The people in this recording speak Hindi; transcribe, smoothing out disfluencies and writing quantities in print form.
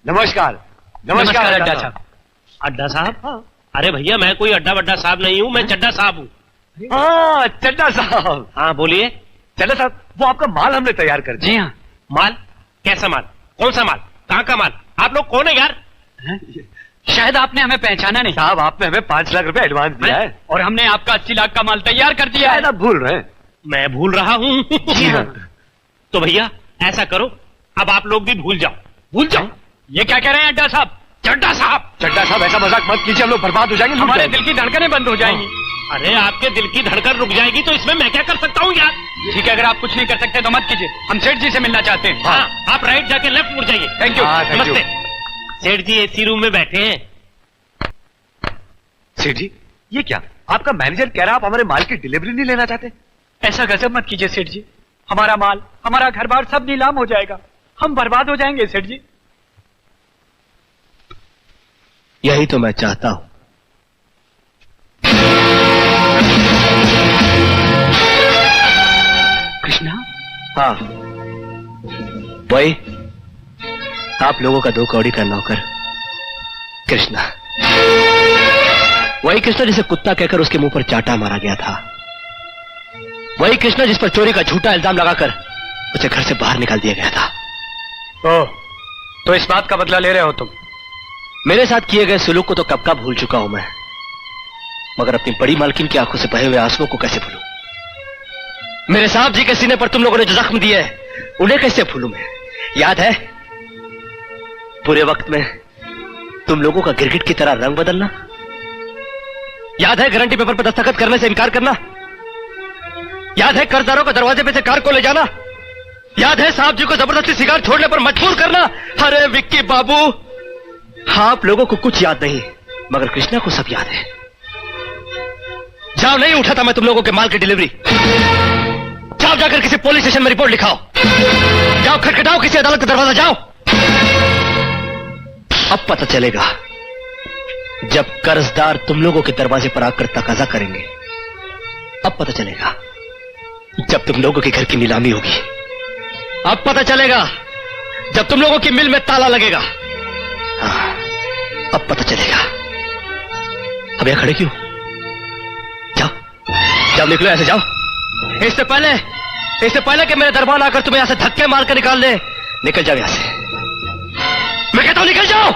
नमस्कार। नमस्कार अड्डा साहब। अड्डा साहब? अरे भैया मैं कोई अड्डा वड्डा साहब नहीं हूँ, मैं चड्डा साहब हूँ। हाँ चड्डा साहब। हाँ बोलिए। चड्डा साहब वो आपका माल हमने तैयार कर दिया। जी हाँ। माल? कैसा माल? कौन सा माल? कहाँ का माल? आप लोग कौन है यार? शायद आपने हमें पहचाना नहीं। साहब आपने हमें 5 लाख रुपए एडवांस दिया है और हमने आपका 80 लाख का माल तैयार कर दिया है। आप भूल रहे हैं। मैं भूल रहा हूँ? जी हाँ। तो भैया ऐसा करो, अब आप लोग भी भूल जाओ, भूल जाओ। ये क्या कह रहे हैं अड्डा साहब? चड्डा साहब। चड्डा साहब ऐसा मजाक मत कीजिए, हम लोग बर्बाद हो जाएंगे। हमारे दिल की धड़कनें बंद हो जाएंगी। अरे आपके दिल की धड़कन रुक जाएगी तो इसमें मैं क्या कर सकता हूँ यार? ठीक है, अगर आप कुछ नहीं कर सकते तो मत कीजिए, हम सेठ जी से मिलना चाहते हैं। हाँ आप राइट जाके लेफ्ट मुड़ जाइए। Thank you. नमस्ते। सेठ जी एसी रूम में बैठे हैं। सेठ जी ये क्या, आपका मैनेजर कह रहा आप हमारे माल की डिलीवरी नहीं लेना चाहते? ऐसा गजब मत कीजिए सेठ जी, हमारा माल, हमारा घर बार सब नीलाम हो जाएगा, हम बर्बाद हो जाएंगे सेठ जी। यही तो मैं चाहता हूं। कृष्णा? हाँ वही आप लोगों का 2 कौड़ी का नौकर कृष्णा। वही कृष्णा जिसे कुत्ता कहकर उसके मुंह पर चाटा मारा गया था। वही कृष्णा जिस पर चोरी का झूठा इल्जाम लगाकर उसे घर से बाहर निकाल दिया गया था। ओह, तो इस बात का बदला ले रहे हो तुम? मेरे साथ किए गए सुलूक को तो कब का भूल चुका हूं मैं, मगर अपनी बड़ी मालकिन की आंखों से बहे हुए आंसुओं को कैसे भूलूं? मेरे साहब जी के सीने पर तुम लोगों ने जो जख्म दिए उन्हें कैसे भूलूं मैं? याद है पूरे वक्त में तुम लोगों का गिरगिट की तरह रंग बदलना? याद है गारंटी पेपर पर दस्तखत करने से इनकार करना? याद है कर्जदारों को दरवाजे पे से कार को ले जाना? याद है साहब जी को जबरदस्ती सिगार छोड़ने पर मजबूर करना? अरे विक्की बाबू, आप लोगों को कुछ याद नहीं, मगर कृष्णा को सब याद है। जाओ, नहीं उठा था मैं तुम लोगों के माल की डिलीवरी। जाओ जाकर किसी पुलिस स्टेशन में रिपोर्ट लिखाओ, जाओ खटखटाओ किसी अदालत का दरवाजा, जाओ। अब पता चलेगा जब कर्जदार तुम लोगों के दरवाजे पर आकर तकाजा करेंगे। अब पता चलेगा जब तुम लोगों के घर की नीलामी होगी। अब पता चलेगा जब तुम लोगों की मिल में ताला लगेगा। हाँ, अब पता चलेगा। अब यहां खड़े क्यों? जाओ जाओ, निकलो ऐसे, जाओ। इससे पहले कि मेरे दरबार आकर तुम्हें यहां से धक्के मारकर निकाल दे, निकल जाओ यहां से। मैं कहता हूं निकल जाओ।